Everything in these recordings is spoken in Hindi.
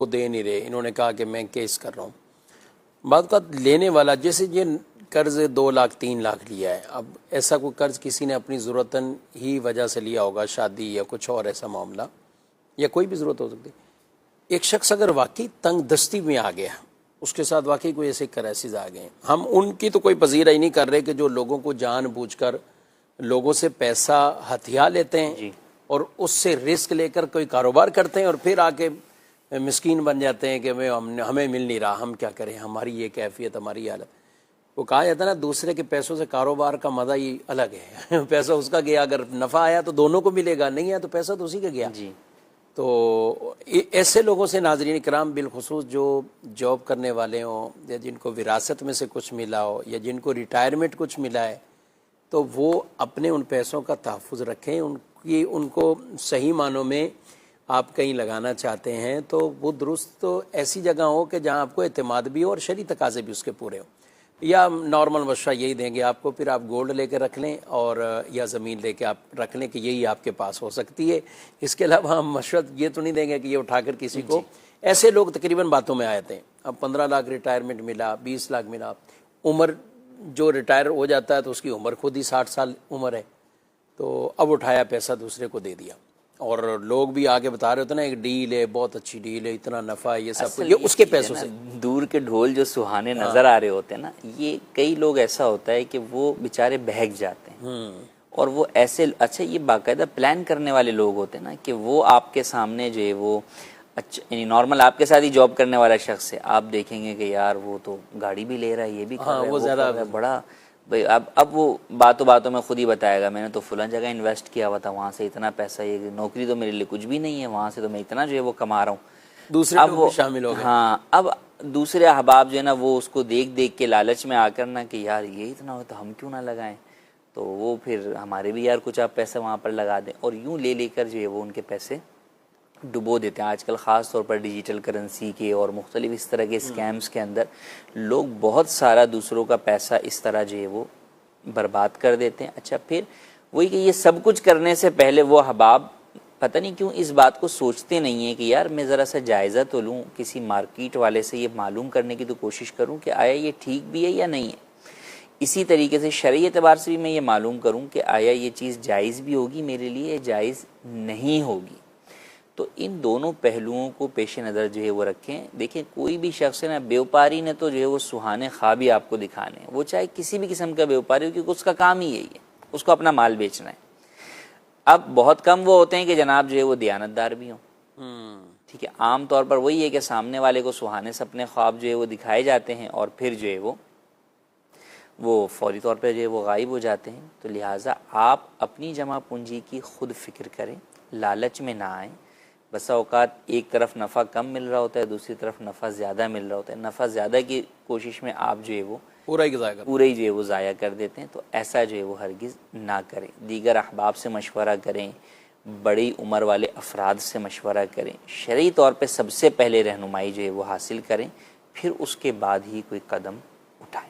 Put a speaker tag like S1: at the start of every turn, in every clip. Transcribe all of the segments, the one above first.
S1: वो दे नहीं रहे, इन्होंने कहा कि मैं केस कर रहा हूँ। बात का लेने वाला, जैसे ये कर्ज 2 लाख 3 लाख लिया है, अब ऐसा कोई कर्ज किसी ने अपनी ज़रूरतन ही वजह से लिया होगा, शादी या कुछ और ऐसा मामला, या कोई भी ज़रूरत हो सकती। एक शख्स अगर वाकई तंग दस्ती में आ गया, उसके साथ वाकई कोई ऐसे क्राइसिस आ गए, हम उनकी तो कोई पजीरा ही नहीं कर रहे कि जो लोगों को जानबूझकर लोगों से पैसा हथिया लेते हैं और उससे रिस्क लेकर कोई कारोबार करते हैं और फिर आके मिस्कीन बन जाते हैं कि हमें मिल नहीं रहा, हम क्या करें, हमारी ये कैफियत, हमारी हालत। वो कहा जाता है ना, दूसरे के पैसों से कारोबार का मज़ा ही अलग है। पैसा उसका गया, अगर नफ़ा आया तो दोनों को मिलेगा, नहीं आया तो पैसा तो उसी का गया जी। तो ऐसे लोगों से नाज़रीन इकराम, बिलखुसूस जो जॉब करने वाले हों या जिनको विरासत में से कुछ मिला हो या जिनको रिटायरमेंट कुछ मिला है, तो वो अपने उन पैसों का तहफ़्फ़ुज़ रखें। उनको सही मानों में आप कहीं लगाना चाहते हैं तो वो दुरुस्त तो ऐसी जगह हो कि जहाँ आपको एतमाद भी हो और शरई तकाज़े भी उसके पूरे हो। या नॉर्मल मशवरा यही देंगे आपको, फिर आप गोल्ड लेके रख लें और या ज़मीन लेके आप रख लें कि यही आपके पास हो सकती है। इसके अलावा हम मशवरा ये तो नहीं देंगे कि ये उठाकर किसी को, ऐसे लोग तकरीबन बातों में आए थे। अब 15 लाख रिटायरमेंट मिला, 20 लाख मिला, उम्र जो रिटायर हो जाता है तो उसकी उम्र खुद ही 60 साल उम्र है, तो अब उठाया पैसा दूसरे को दे दिया। और लोग भी आगे बता रहे होते ना, एक डील है, बहुत अच्छी डील है, इतना नफ़ा है, ये सब ये उसके पैसों से।
S2: दूर के ढोल जो सुहाने नजर आ रहे होते हैं ना, ये कई लोग ऐसा होता है कि वो बेचारे बहक जाते हैं और वो ऐसे, अच्छा ये बाकायदा प्लान करने वाले लोग होते हैं ना कि वो आपके सामने जो है वो अच्छा, यानी नॉर्मल आपके साथ ही जॉब करने वाला शख्स है, आप देखेंगे कि यार वो तो गाड़ी भी ले रहा है, ये भी कर रहा है, वो ज़्यादा बड़ा भाई। अब वो बातों बातों में खुद ही बताएगा, मैंने तो फलां जगह इन्वेस्ट किया हुआ था, वहाँ से इतना पैसा, ये नौकरी तो मेरे लिए कुछ भी नहीं है, वहाँ से तो मैं इतना जो है वो कमा रहा हूँ।
S1: दूसरे
S2: अब वो
S1: शामिल हो गए।
S2: हाँ, अब दूसरे अहबाब जो है ना, वो उसको देख देख के लालच में आकर ना कि यार ये इतना हो तो हम क्यों ना लगाएं, तो वो फिर हमारे भी यार कुछ आप पैसा वहाँ पर लगा दें, और यूँ ले लेकर जो है वो उनके पैसे डुबो देते हैं। आजकल ख़ास तौर पर डिजिटल करेंसी के और मुख्तलिफ इस तरह के स्कैम्स के अंदर लोग बहुत सारा दूसरों का पैसा इस तरह जो है वो बर्बाद कर देते हैं। अच्छा, फिर वही कि ये सब कुछ करने से पहले वो अहबाब पता नहीं क्यों इस बात को सोचते नहीं है कि यार मैं ज़रा सा जायज़ा तो लूँ, किसी मार्केट वाले से ये मालूम करने की तो कोशिश करूँ कि आया ये ठीक भी है या नहीं है। इसी तरीके से शरई एतबार से भी मैं ये मालूम करूँ कि आया ये चीज़ जायज़ भी होगी मेरे लिए, जायज़ नहीं होगी। तो इन दोनों पहलुओं को पेश नज़र जो है वो रखें। देखें, कोई भी शख्स है ना, व्यापारी ने तो जो है वो सुहाने ख्वाब ही आपको दिखाने, वो चाहे किसी भी किस्म का व्यापारी हो, क्योंकि उसका काम ही यही है, उसको अपना माल बेचना है। अब बहुत कम वो होते हैं कि जनाब जो है वो दियानतदार भी हों, ठीक है। आम तौर पर वही है कि सामने वाले को सुहाने सपने ख्वाब जो है वो दिखाए जाते हैं और फिर जो है वो फौरी तौर पर जो है वो गायब हो जाते हैं। तो लिहाजा आप अपनी जमा पूंजी की खुद फिक्र करें, लालच में ना आएँ। बसा औकात एक तरफ नफ़ा कम मिल रहा होता है, दूसरी तरफ नफ़ा ज़्यादा मिल रहा होता है, नफ़ा ज़्यादा की कोशिश में आप जो है वो पूरा ही जो है वो ज़ाया कर देते हैं। तो ऐसा जो है वो हरगिज़ ना करें। दीगर अहबाब से मशवरा करें, बड़ी उम्र वाले अफराद से मशवरा करें, शरई तौर पर सबसे पहले रहनुमाई जो है वो हासिल करें, फिर उसके बाद ही कोई कदम उठाएं।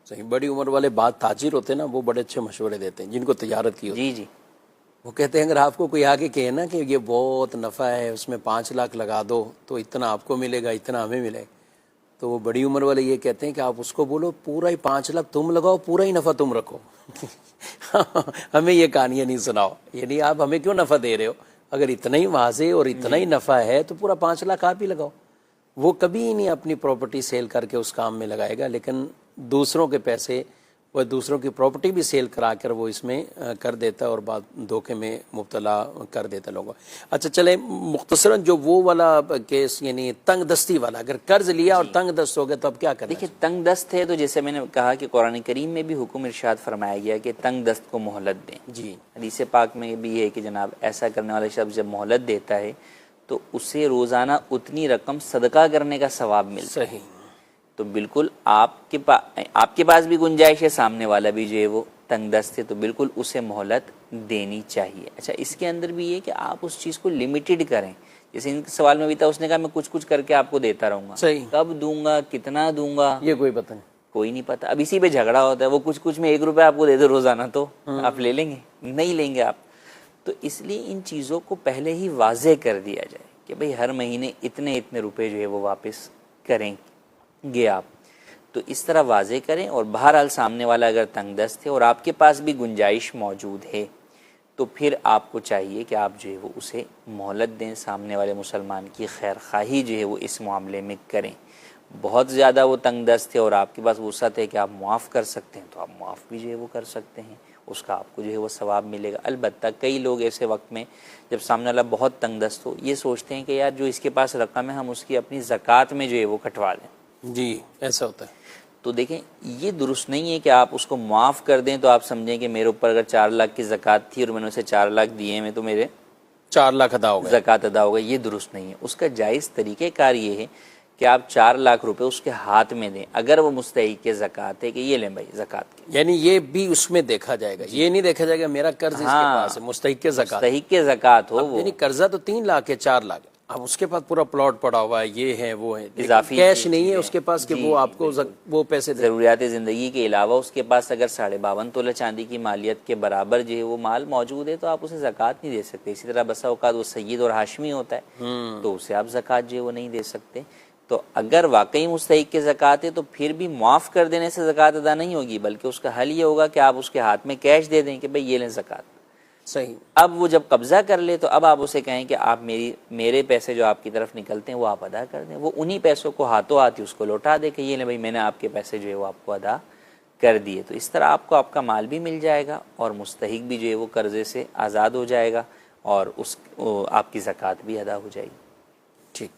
S1: सही, बड़ी उम्र वाले बात ताजिर होते हैं ना, वो बड़े अच्छे मशवरे देते हैं जिनको तजारत की होती।
S2: जी,
S1: वो कहते हैं अगर आपको कोई आगे कहे ना कि ये बहुत नफ़ा है, उसमें 5 लाख लगा दो तो इतना आपको मिलेगा, इतना हमें मिलेगा, तो वो बड़ी उम्र वाले ये कहते हैं कि आप उसको बोलो पूरा ही 5 लाख तुम लगाओ, पूरा ही नफ़ा तुम रखो। हमें ये कहानियाँ नहीं सुनाओ, यानी आप हमें क्यों नफ़ा दे रहे हो, अगर इतना ही वाज़े और इतना ही नफ़ा है तो पूरा 5 लाख आप ही लगाओ। वो कभी ही नहीं अपनी प्रॉपर्टी सेल करके उस काम में लगाएगा, लेकिन दूसरों के पैसे, वह दूसरों की प्रॉपर्टी भी सेल करा कर वो इसमें कर देता है और बाद धोखे में मुब्तला कर देता लोगों। अच्छा, चले मुख्तसरन जो वो वाला केस, यानी तंग दस्ती वाला, अगर कर्ज लिया और तंग दस्त हो गया तो अब क्या करें?
S2: देखिए, तंग दस्त है तो जैसे मैंने कहा कि कुरान करीम में भी हुक्म इरशाद फरमाया गया कि तंग दस्त को मोहलत दें। जी, हदीस पाक में भी है कि जनाब ऐसा करने वाला शख्स जब मोहलत देता है तो उसे रोज़ाना उतनी रकम सदका करने का सवाब मिलता है। तो बिल्कुल आपके पास भी गुंजाइश है, सामने वाला भी जो है वो तंग दस्त है, तो बिल्कुल उसे मोहलत देनी चाहिए। अच्छा, इसके अंदर भी ये कि आप उस चीज़ को लिमिटेड करें। जैसे इन सवाल में भी था, उसने कहा मैं कुछ कुछ करके आपको देता रहूँगा, कब दूंगा, कितना दूंगा,
S1: ये कोई पता नहीं,
S2: कोई नहीं पता। अब इसी पे झगड़ा होता है, वो कुछ कुछ में 1 रुपया आपको दे दो रोज़ाना तो आप ले लेंगे, नहीं लेंगे आप। तो इसलिए इन चीज़ों को पहले ही वाज़े कर दिया जाए कि भाई हर महीने इतने इतने रुपए जो है वो वापस करेंगे आप। तो इस तरह वाजे करें, और बहरहाल सामने वाला अगर तंगदस्त है और आपके पास भी गुंजाइश मौजूद है तो फिर आपको चाहिए कि आप जो है वो उसे मोहलत दें, सामने वाले मुसलमान की खैर खाही जो है वो इस मामले में करें। बहुत ज़्यादा वो तंगदस्त है और आपके पास वसअत है कि आप मुआफ़ कर सकते हैं तो आप मुआफ़ भी जो है वो कर सकते हैं, उसका आपको जो है वो सवाब मिलेगा। अलबत्ता कई लोग ऐसे वक्त में जब सामने वाला बहुत तंगदस्त हो ये सोचते हैं कि यार जो इसके पास रकम है हम उसकी अपनी ज़कात में जो है वो कटवा लें।
S1: जी, ऐसा होता है।
S2: तो देखें ये दुरुस्त नहीं है कि आप उसको मुआफ़ कर दें तो आप समझें कि मेरे ऊपर अगर 4 लाख की ज़कात थी और मैंने उसे 4 लाख दिए हैं तो मेरे
S1: 4 लाख अदा हो गए।
S2: ज़कात अदा हो गई, ये दुरुस्त नहीं है। उसका जायज़ तरीक़ेकार ये है कि आप 4 लाख रुपए उसके हाथ में दें अगर वो मुस्तहिक़ ज़कात है कि ये लें भाई ज़कात के।
S1: यानी ये भी उसमें देखा जाएगा, ये नहीं देखा जाएगा मेरा कर्ज इसके पास है, मुस्तहिक़ ज़कात।
S2: मुस्तहिक़ ज़कात हो वो,
S1: यानी कर्जा तो 3 लाख है, 4 लाख, अब उसके पास पूरा प्लॉट पड़ा हुआ है, ये है वो है,
S2: इजाफी
S1: कैश नहीं है उसके पास कि वो आपको वो पैसे दे।
S2: ज़रूरियात ज़िंदगी के अलावा उसके पास अगर 52.5 तोला चांदी की मालियत के बराबर जो है वो माल मौजूद है तो आप उसे ज़कात नहीं दे सकते। इसी तरह बसा औकात वो सയ്यद और हाशमी होता है तो उसे आप ज़कात जो है वो नहीं दे सकते। तो अगर वाकई मुस्तहिक़ के ज़कात है तो फिर भी मुआफ़ कर देने से ज़कात अदा नहीं होगी, बल्कि उसका हल ये होगा कि आप उसके हाथ में कैश दे दें कि भाई ये लें ज़कात।
S1: सही।
S2: अब वो जब कब्जा कर ले तो अब आप उसे कहें कि आप मेरे पैसे जो आपकी तरफ निकलते हैं वो आप अदा कर दें। वो उन्हीं पैसों को हाथों हाथ ही उसको लौटा दे कि ये ले भाई मैंने आपके पैसे जो है वो आपको अदा कर दिए। तो इस तरह आपको आपका माल भी मिल जाएगा और मुस्तहिक़ भी जो है वो कर्ज़े से आज़ाद हो जाएगा और आपकी ज़कात भी अदा हो जाएगी।
S1: ठीक।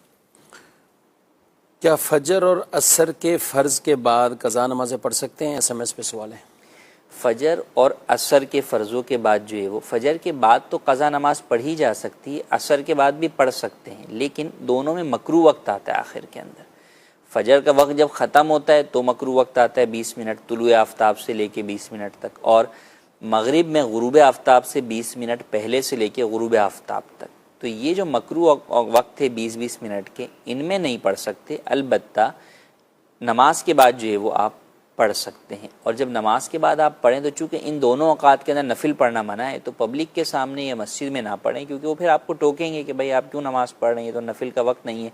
S1: क्या फजर और असर के फ़र्ज़ के बाद कज़ा नमाज़ें पढ़ सकते हैं? SMS पे सवाल है।
S2: फ़जर और असर के फ़र्ज़ों के बाद जो है वो, फ़जर के बाद तो क़ज़ा नमाज़ पढ़ी जा सकती है, असर के बाद भी पढ़ सकते हैं, लेकिन दोनों में मकरू वक्त आता है आखिर के अंदर। फ़जर का वक्त जब ख़त्म होता है तो मकरू वक्त आता है 20 मिनट तुलुए आफ्ताब से लेके 20 मिनट तक, और मगरिब में गुरूब आफ्ताब से 20 मिनट पहले से लेके गुरूब आफ्ताब तक। तो ये जो मकरू वक्त है 20-20 मिनट के, इनमें नहीं पढ़ सकते। अलबत्ता नमाज के बाद जो है वो आप पढ़ सकते हैं, और जब नमाज के बाद आप पढ़ें तो चूँकि इन दोनों औकात के अंदर नफिल पढ़ना मना है तो पब्लिक के सामने या मस्जिद में ना पढ़ें, क्योंकि वो फिर आपको टोकेंगे कि भाई आप क्यों नमाज़ पढ़ रहे हैं, तो नफिल का वक्त नहीं है।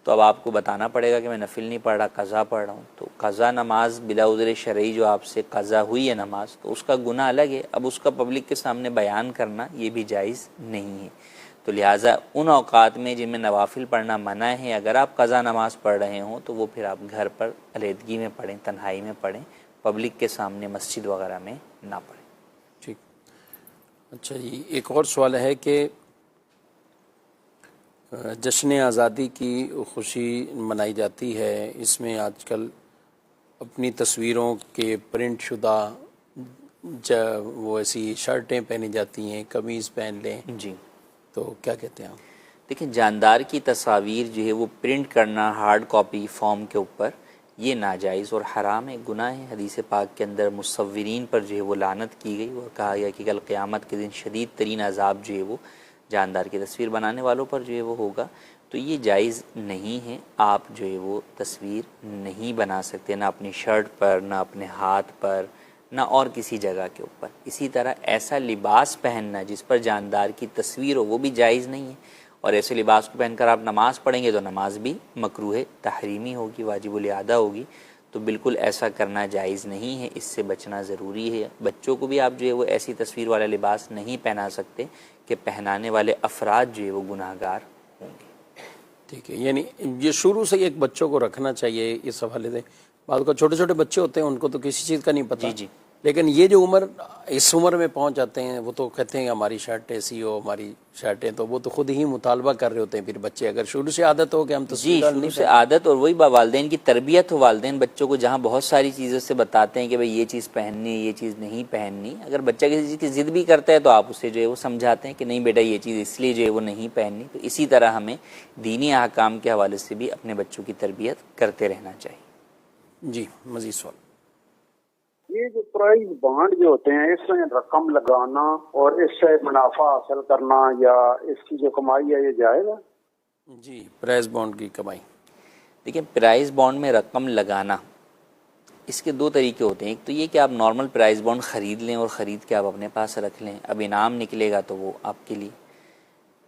S2: तो अब आपको बताना पड़ेगा कि मैं नफिल नहीं पढ़ रहा, क़ज़ा पढ़ रहा हूँ। तो क़ज़ा नमाज बिला उज़्र शरई जो आपसे क़ज़ा हुई है नमाज, तो उसका गुनाह अलग है। अब उसका पब्लिक के सामने बयान करना ये भी जायज़ नहीं है। तो लिहाजा उन औकात में जिनमें नवाफिल पढ़ना मना है, अगर आप क़ज़ा नमाज पढ़ रहे हों तो वो फिर आप घर पर अलहदगी में पढ़ें, तन्हाई में पढ़ें, पब्लिक के सामने मस्जिद वगैरह में ना पढ़ें।
S1: ठीक। अच्छा जी, एक और सवाल है कि जश्न आज़ादी की खुशी मनाई जाती है, इसमें आजकल अपनी तस्वीरों के प्रिंट शुदा वो ऐसी शर्टें पहनी जाती हैं, कमीज़ पहन लें,
S2: जी,
S1: तो क्या कहते हैं आप?
S2: देखिए जानदार की तस्वीर जो है वो प्रिंट करना हार्ड कॉपी फॉर्म के ऊपर, ये नाजायज़ और हराम है, गुनाह है। हदीस पाक के अंदर मुसव्विरीन पर जो है वो लानत की गई और कहा गया कि कल क़यामत के दिन शदीद तरीन अजाब जो है वो जानदार की तस्वीर बनाने वालों पर जो है वो होगा। तो ये जायज़ नहीं है, आप जो है वो तस्वीर नहीं बना सकते, ना अपनी शर्ट पर, ना अपने हाथ पर, ना और किसी जगह के ऊपर। इसी तरह ऐसा लिबास पहनना जिस पर जानदार की तस्वीर हो वो भी जायज़ नहीं है, और ऐसे लिबास को पहनकर आप नमाज़ पढ़ेंगे तो नमाज भी मकरूह तहरीमी होगी, वाजिबुल अदा होगी। तो बिल्कुल ऐसा करना जायज़ नहीं है, इससे बचना ज़रूरी है। बच्चों को भी आप जो है वो ऐसी तस्वीर वाला लिबास नहीं पहना सकते कि पहनाने वाले अफराद जो है वो गुनाहगार होंगे। ठीक
S1: है, यानी ये शुरू से एक बच्चों को रखना चाहिए इस हवाले से। बाद को छोटे छोटे बच्चे होते हैं उनको तो किसी चीज़ का नहीं पता,
S2: जी,
S1: लेकिन ये जो उम्र इस उम्र में पहुंच जाते हैं वो तो कहते हैं हमारी शर्ट ऐसी हो, हमारी शर्टें, तो वो तो खुद ही मुतालबा कर रहे होते हैं। फिर बच्चे अगर शुरू से आदत हो कि हम
S2: जी, शुरू से आदत, और वही वालिदैन की तरबियत हो, वालिदैन बच्चों को जहाँ बहुत सारी चीज़ों से बताते हैं कि भाई ये चीज़ पहननी है, ये चीज़ नहीं पहननी। अगर बच्चा किसी चीज़ की ज़िद भी करता है तो आप उसे जो है वो समझाते हैं कि नहीं बेटा ये चीज़ इसलिए जो है वो नहीं पहननी। तो इसी तरह हमें दीनी अहकाम के हवाले से भी अपने बच्चों की तरबियत करते रहना चाहिए।
S1: जी, मज़ीद सवाल।
S3: ये जो प्राइज बॉन्ड जो होते हैं इसमें रकम लगाना और इससे मुनाफा हासिल करना या इसकी जो कमाई है ये जाएगा?
S1: जी, प्राइज बॉन्ड की कमाई।
S2: देखिए प्राइज बॉन्ड में रकम लगाना, इसके दो तरीके होते हैं। एक तो ये कि आप नॉर्मल प्राइज बॉन्ड ख़रीद लें और ख़रीद के आप अपने पास रख लें, अब इनाम निकलेगा तो वो आपके लिए।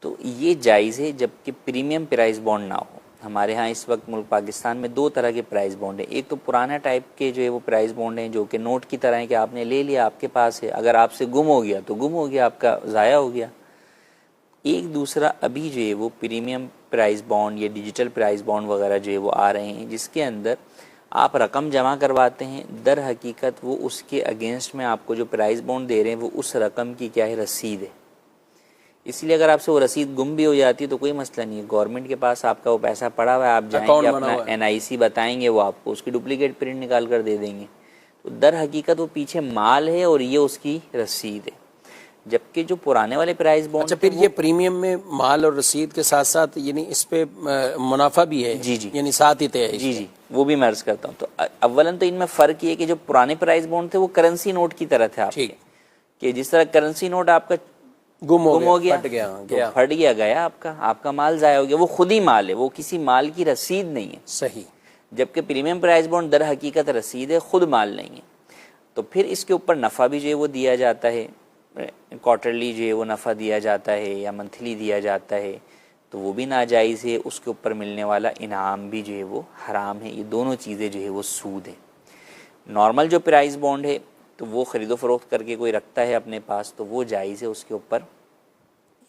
S2: तो ये जायज़ है जबकि प्रीमियम प्राइस बॉन्ड ना हो। हमारे यहाँ इस वक्त मुल्क पाकिस्तान में दो तरह के प्राइस बॉन्ड हैं। एक तो पुराना टाइप के जो है वो प्राइस बॉन्ड हैं जो कि नोट की तरह है कि आपने ले लिया, आपके पास है, अगर आपसे गुम हो गया तो गुम हो गया, आपका ज़ाया हो गया। एक दूसरा अभी जो है वो प्रीमियम प्राइस बॉन्ड या डिजिटल प्राइस बॉन्ड वगैरह जो है वो आ रहे हैं, जिसके अंदर आप रकम जमा करवाते हैं, दर हकीकत वो उसके अगेंस्ट में आपको जो प्राइस बॉन्ड दे रहे हैं वो उस रकम की क्या है, रसीद है। इसलिए अगर आपसे वो रसीद गुम भी हो जाती है तो कोई मसला नहीं है, गवर्नमेंट के पास आपका वो पैसा पड़ा हुआ है, आप जाएंगे अपना NIC बताएंगे, वो आपको उसकी डुप्लीकेट प्रिंट निकाल कर दे देंगे। तो दर हकीकत वो पीछे माल है और ये उसकी रसीद है। जबकि जो पुराने वाले प्राइस बॉन्ड,
S1: अच्छा, फिर ये प्रीमियम में माल और रसीद के साथ साथ यानी इस पे मुनाफा भी है?
S2: जी जी,
S1: यानी साथ ही तय है?
S2: जी जी, वो भी मैं अर्ज करता हूँ। तो अव्वलन तो इनमें फ़र्क ये है कि जो पुराने प्राइस बॉन्ड थे वो करेंसी नोट की तरह थे आपके, कि जिस तरह करेंसी नोट आपका गुम हो गया, फट गया आपका माल ज़ाया हो गया, वो खुद ही माल है, वो किसी माल की रसीद नहीं है।
S1: सही।
S2: जबकि प्रीमियम प्राइस बॉन्ड दर हकीकत रसीद है, खुद माल नहीं है। तो फिर इसके ऊपर नफ़ा भी जो है वो दिया जाता है, क्वार्टरली जो है वो नफ़ा दिया जाता है या मंथली दिया जाता है, तो वो भी नाजायज़ है। उसके ऊपर मिलने वाला इनाम भी जो है वो हराम है। ये दोनों चीज़ें जो है वो सूद है। नॉर्मल जो प्राइस बॉन्ड है तो वो ख़रीदो फ़रोख्त करके कोई रखता है अपने पास तो वो जायज़ है, उसके ऊपर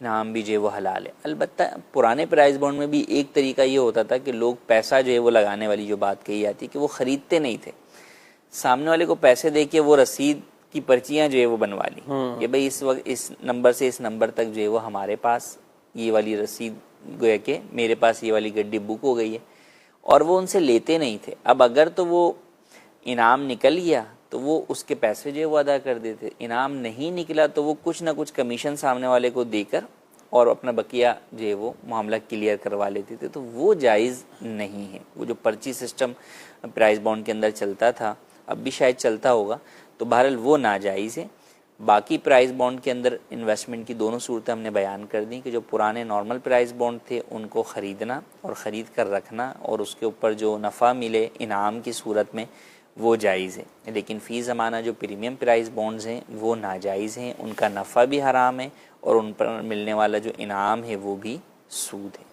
S2: इनाम भी जो है वो हलाल है। अलबत्ता पुराने प्राइस बॉन्ड में भी एक तरीका ये होता था कि लोग पैसा जो है वो लगाने वाली जो बात कही जाती है कि वो ख़रीदते नहीं थे, सामने वाले को पैसे दे के वो रसीद की पर्चियाँ जो है वो बनवा ली कि भाई इस वक्त इस नंबर से इस नंबर तक जो है वो हमारे पास ये वाली रसीद, गोया कि मेरे पास ये वाली गड्डी बुक हो गई है, और वो उनसे लेते नहीं थे। अब अगर तो वो इनाम निकल गया तो वो उसके पैसे जो है वो अदा कर देते, इनाम नहीं निकला तो वो कुछ ना कुछ कमीशन सामने वाले को देकर और अपना बकिया जो है वो मामला क्लियर करवा लेते थे। तो वो जायज़ नहीं है। वो जो पर्ची सिस्टम प्राइस बॉन्ड के अंदर चलता था, अब भी शायद चलता होगा, तो बहरहाल वो नाजायज़ है। बाकी प्राइस बॉन्ड के अंदर इन्वेस्टमेंट की दोनों सूरतें हमने बयान कर दी कि जो पुराने नॉर्मल प्राइस बॉन्ड थे उनको ख़रीदना और ख़रीद कर रखना और उसके ऊपर जो नफ़ा मिले इनाम की सूरत में वो जायज़ है। लेकिन फ़ी ज़माना जो प्रीमियम प्राइस बॉन्ड्स हैं वो नाजायज़ हैं, उनका नफ़ा भी हराम है और उन पर मिलने वाला जो इनाम है वो भी सूद है।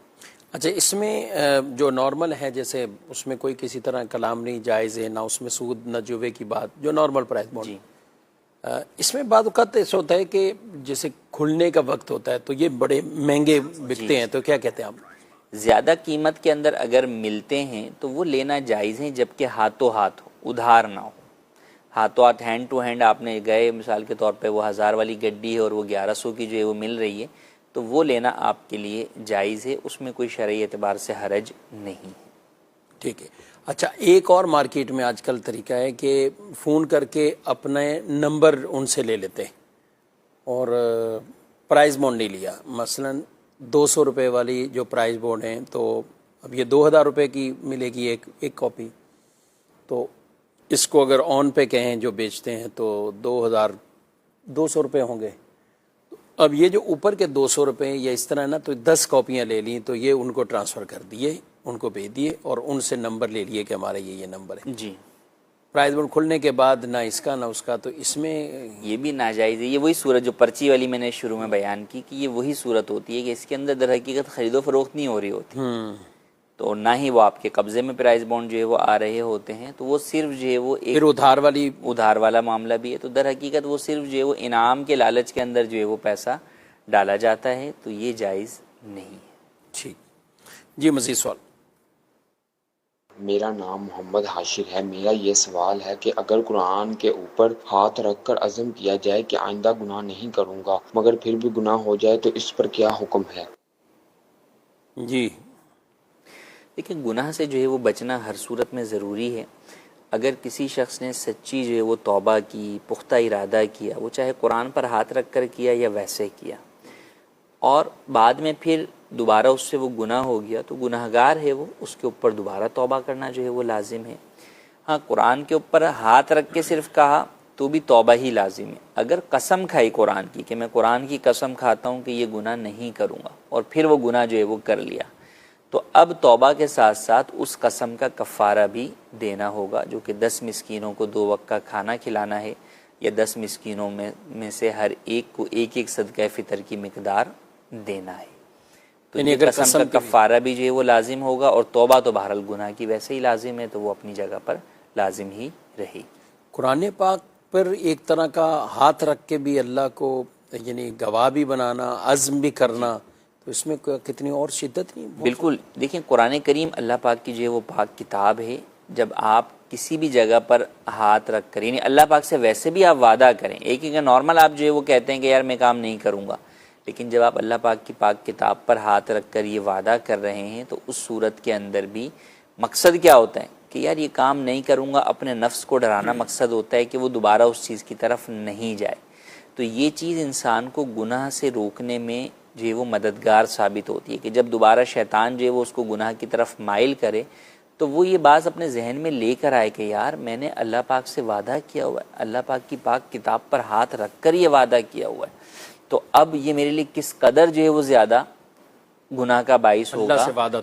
S1: अच्छा, इसमें जो नॉर्मल है जैसे उसमें कोई किसी तरह कलाम नहीं जायज़ है, ना उसमें सूद न जुवे की बात, जो नॉर्मल प्राइस बॉन्ड, इसमें बाद वक़्त ऐसा होता है कि जैसे खुलने का वक्त होता है तो ये बड़े महंगे बिकते हैं, तो क्या कहते हैं आप?
S2: ज़्यादा कीमत के अंदर अगर मिलते हैं तो वो लेना जायज़ है, जबकि हाथों हाथ हो, उधार ना हो। हाथों हाथ, हैंड टू हैंड आपने गए, मिसाल के तौर पे वो 1000 वाली गड्डी है और वो 1100 की जो है वो मिल रही है, तो वो लेना आपके लिए जायज़ है, उसमें कोई शरई एतबार से हरज नहीं है।
S1: ठीक है। अच्छा, एक और मार्केट में आजकल तरीका है कि फ़ोन करके अपने नंबर उनसे ले लेते हैं और प्राइस बॉन्ड नहीं लिया। मसलन 200 रुपये वाली जो प्राइस बॉन्ड है तो अब ये 2000 रुपये की मिलेगी एक कॉपी, तो इसको अगर ऑन पे कहें जो बेचते हैं तो 2200 रुपये होंगे। अब ये जो ऊपर के 200 रुपये या इस तरह ना, तो 10 कॉपियाँ ले ली तो ये उनको ट्रांसफ़र कर दिए, उनको भेज दिए और उनसे नंबर ले लिए कि हमारा ये नंबर है
S2: जी।
S1: प्राइस बॉन्ड खुलने के बाद ना इसका ना उसका, तो इसमें
S2: ये भी नाजायज़ है। ये वही सूरत जो पर्ची वाली मैंने शुरू में बयान की कि ये वही सूरत होती है कि इसके अंदर दर हकीकत ख़रीदो फ़रोख्त नहीं हो रही होती, तो ना ही वो आपके कब्ज़े में प्राइस बॉन्ड जो है वो आ रहे होते हैं, तो वो सिर्फ जो है वो एक उधार वाला मामला भी है। तो दर हकीकत वो सिर्फ जो है वो इनाम के लालच के अंदर जो है वो पैसा डाला जाता है, तो ये जायज़ नहीं है।
S1: ठीक जी, मज़ीद सवाल।
S4: मेरा नाम मोहम्मद हाशिर है। मेरा ये सवाल है कि अगर कुरान के ऊपर हाथ रखकर अज़म किया जाए कि आइंदा गुनाह नहीं करूँगा, मगर फिर भी गुनाह हो जाए तो इस पर क्या हुक्म है?
S2: जी देखिए, गुनाह से जो है वो बचना हर सूरत में ज़रूरी है। अगर किसी शख्स ने सच्ची जो है वो तौबा की, पुख्ता इरादा किया, वो चाहे कुरान पर हाथ रख कर किया या वैसे किया, और बाद में फिर दोबारा उससे वो गुनाह हो गया, तो गुनाहगार है वो, उसके ऊपर दोबारा तौबा करना जो है वो लाजिम है। हाँ, कुरान के ऊपर हाथ रख के सिर्फ कहा तो भी तौबा ही लाजिम है। अगर कसम खाई कुरान की कि मैं कुरान की कसम खाता हूँ कि ये गुनाह नहीं करूँगा, और फिर वो गुनाह जो है वो कर लिया, तो अब तौबा के साथ साथ उस कसम का कफ़ारा भी देना होगा, जो कि 10 मिस्कीनों को 2 वक्त का खाना खिलाना है, या 10 मिस्कीनों में से हर एक को एक सदका फ़ितर की मिकदार देना है। तो
S1: यानी
S2: ये
S1: अगर
S2: कसम
S1: कसम
S2: का
S1: के भी-
S2: कफ़ारा भी जो है वो लाजिम होगा, और तौबा तो बहरहाल गुनाह की वैसे ही लाजिम है, तो वो अपनी जगह पर लाजिम ही रही।
S1: कुरान पाक पर एक तरह का हाथ रख के भी अल्लाह को यानी गवाह भी बनाना, अज़्म भी करना, तो इसमें कितनी और शिद्दत नहीं?
S2: बिल्कुल, देखिए कुरान करीम अल्लाह पाक की जो है वो पाक किताब है। जब आप किसी भी जगह पर हाथ रख कर, यानी अल्लाह पाक से वैसे भी आप वादा करें, एक नॉर्मल आप जो है वो कहते हैं कि यार मैं काम नहीं करूँगा, लेकिन जब आप अल्लाह पाक की पाक किताब पर हाथ रख कर ये वादा कर रहे हैं, तो उस सूरत के अंदर भी मकसद क्या होता है कि यार ये काम नहीं करूँगा, अपने नफ्स को डराना मकसद होता है कि वो दोबारा उस चीज़ की तरफ नहीं जाए। तो ये चीज़ इंसान को गुनाह से रोकने में जो है वो मददगार साबित होती है कि जब दोबारा शैतान जो है वो उसको गुनाह की तरफ माइल करे, तो वो ये बात अपने जहन में लेकर आए कि यार मैंने अल्लाह पाक से वादा किया हुआ है, अल्लाह पाक की पाक किताब पर हाथ रख कर ये वादा किया हुआ है, तो अब ये मेरे लिए किस कदर जो है वो ज़्यादा गुनाह का बाइस होगा।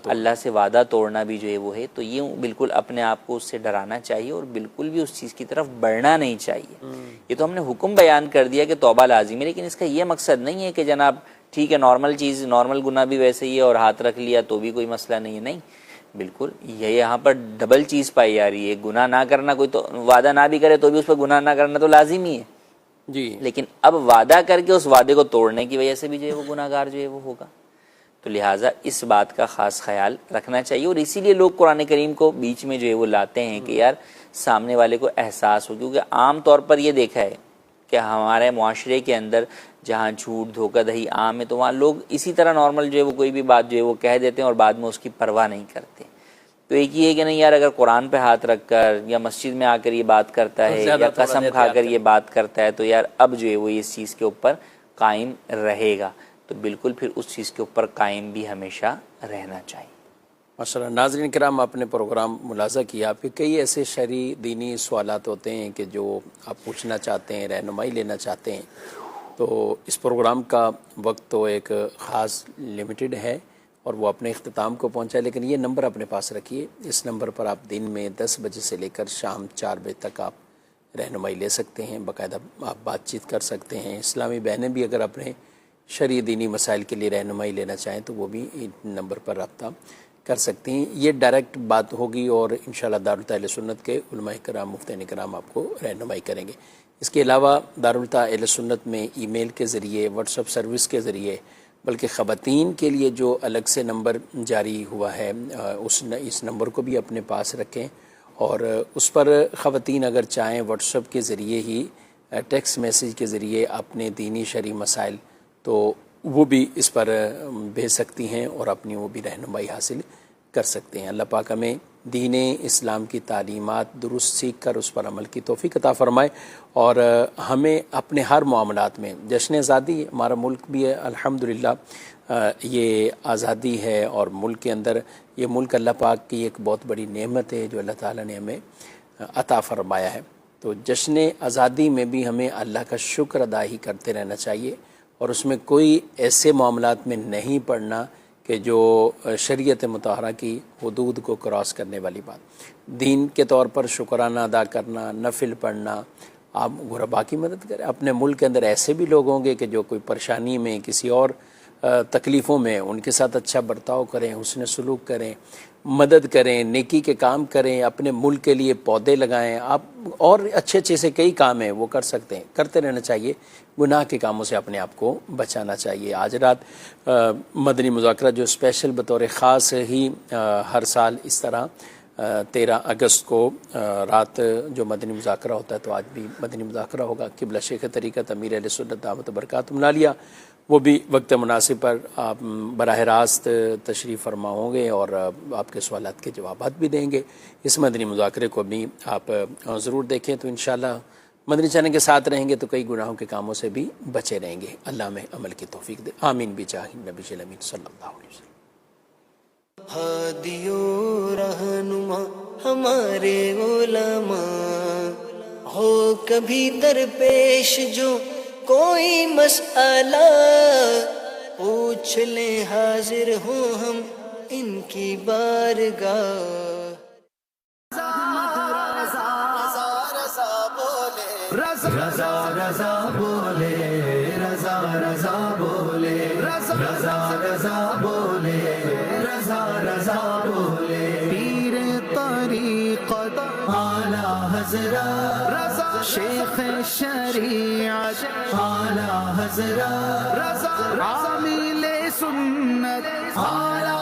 S2: अल्लाह से वादा तोड़ना भी जो है वो है, तो ये बिल्कुल अपने आप को उससे डराना चाहिए और बिल्कुल भी उस चीज़ की तरफ बढ़ना नहीं चाहिए। ये तो हमने हुक्म बयान कर दिया कि तौबा लाजिम है, लेकिन इसका ये मकसद नहीं है कि जनाब ठीक है नॉर्मल चीज़, नॉर्मल गुनाह भी वैसे ही है और हाथ रख लिया तो भी कोई मसला नहीं है, नहीं, बिल्कुल ये यहाँ पर डबल चीज़ पाई जा रही है। गुनाह ना करना, कोई तो वादा ना भी करे तो भी उस पर गुनाह ना करना तो लाजिम ही है
S1: जी,
S2: लेकिन अब वादा करके उस वादे को तोड़ने की वजह से भी जो है वो गुनाहगार जो है वो होगा। तो लिहाजा इस बात का ख़ास ख्याल रखना चाहिए, और इसीलिए लोग कुरान करीम को बीच में जो है वो लाते हैं कि यार सामने वाले को एहसास हो, क्योंकि आम तौर पर ये देखा है कि हमारे माशरे के अंदर जहाँ झूठ धोखाधड़ी आम है, तो वहाँ लोग इसी तरह नॉर्मल जो है वो कोई भी बात जो है वो कह देते हैं और बाद में उसकी परवाह नहीं करते। तो एक ये है कि नहीं यार अगर कुरान पे हाथ रख कर या मस्जिद में आकर ये बात करता है या कसम खाकर ये बात करता है, तो यार अब जो है वो इस चीज़ के ऊपर कायम रहेगा, तो बिल्कुल फिर उस चीज़ के ऊपर कायम भी हमेशा रहना चाहिए।
S1: माशाअल्लाह। नाज़रीन किराम, आपने प्रोग्राम मुलाज़ा किया, आपके कई ऐसे शरई दीनी सवालात होते हैं कि जो आप पूछना चाहते हैं, रहनुमाई लेना चाहते हैं, तो इस प्रोग्राम का वक्त तो एक ख़ास लिमिटेड है और वो अपने अख्ताम को पहुंचा है, लेकिन ये नंबर अपने पास रखिए। इस नंबर पर आप दिन में 10 बजे से लेकर शाम 4 बजे तक आप रहनुमाई ले सकते हैं, बाकायदा आप बातचीत कर सकते हैं। इस्लामी बहनें भी अगर अपने शरई दीनी मसाइल के लिए रहनुमाई लेना चाहें तो वो भी नंबर पर रब्ता कर सकती हैं। ये डायरेक्ट बात होगी और इंशाअल्लाह दारुल अहले सुन्नत के उलमाए कराम, मुफ्ती कराम आपको रहनुमाई करेंगे। इसके अलावा दारुल अहले सुन्नत में ईमेल के ज़रिए, व्हाट्सएप सर्विस के ज़रिए, बल्कि ख़वातीन के लिए जो अलग से नंबर जारी हुआ है इस नंबर को भी अपने पास रखें और उस पर ख़वातीन अगर चाहें व्हाट्सएप के ज़रिए ही टेक्स्ट मैसेज के ज़रिए अपने दीनी शरई मसाइल तो वो भी इस पर भेज सकती हैं और अपनी वो भी रहनुमाई हासिल कर सकते हैं। अल्लाह पाक हमें दीन इस्लाम की तालीमात दुरुस्त सीख कर उस पर अमल की तौफीक अता फ़रमाए और हमें अपने हर मामलात में, जश्न आज़ादी हमारा मुल्क भी है अल्हम्दुलिल्लाह, ये आज़ादी है और मुल्क के अंदर ये मुल्क अल्लाह पाक की एक बहुत बड़ी नेमत है जो अल्लाह ताला ने हमें अता फ़रमाया है। तो जश्न आज़ादी में भी हमें अल्लाह का शुक्र अदा ही करते रहना चाहिए और उसमें कोई ऐसे मामलात में नहीं पड़ना कि जो शरीयत मुताहरा की हुदूद को क्रॉस करने वाली बात। दीन के तौर पर शुक्राना अदा करना, नफिल पढ़ना, आप गुरबा की मदद करें। अपने मुल्क के अंदर ऐसे भी लोग होंगे कि जो कोई परेशानी में, किसी और तकलीफ़ों में, उनके साथ अच्छा बर्ताव करें, हुस्न सलूक करें, मदद करें, नेकी के काम करें, अपने मुल्क के लिए पौधे लगाएं। आप और अच्छे अच्छे से कई काम हैं वो कर सकते हैं, करते रहना चाहिए। गुनाह के कामों से अपने आप को बचाना चाहिए। आज रात मदनी मुज़ाकरा जो स्पेशल बतौर ख़ास ही हर साल इस तरह 13 अगस्त को रात जो मदनी मुज़ाकरा होता है, तो आज भी मदनी मुज़ाकरा होगा। किबला शेख तरीक़त अमीर अहले सुन्नत दामत बरकातुहू नालिया वो भी वक्त मुनासिब पर आप बराह रास्त तशरीफ़ फरमा होंगे और आपके सवालात के जवाबात भी देंगे। इस मदनी मुज़ाकरे को भी आप ज़रूर देखें, तो इंशाअल्लाह मदनी चैनल के साथ रहेंगे तो कई गुनाहों के कामों से भी बचे रहेंगे। अल्लाह में अमल की तौफीक दे, आमीन बिजाहि नबी अमीन सल्लल्लाहु अलैहि वसल्लम।
S5: हादियो रहनुमा हमारे उलमा हो कभी दरपेश जो कोई मसला पूछ ले, हाजिर हो हम इनकी बारगाह। रज़ा रज़ा बोले, रज़ा रज़ा बोले, रज़ा रज़ा बोले। आला हज़रत रज़ा शेख शरीयत आला हज़रत रज़ा आमिल सुन्नत आला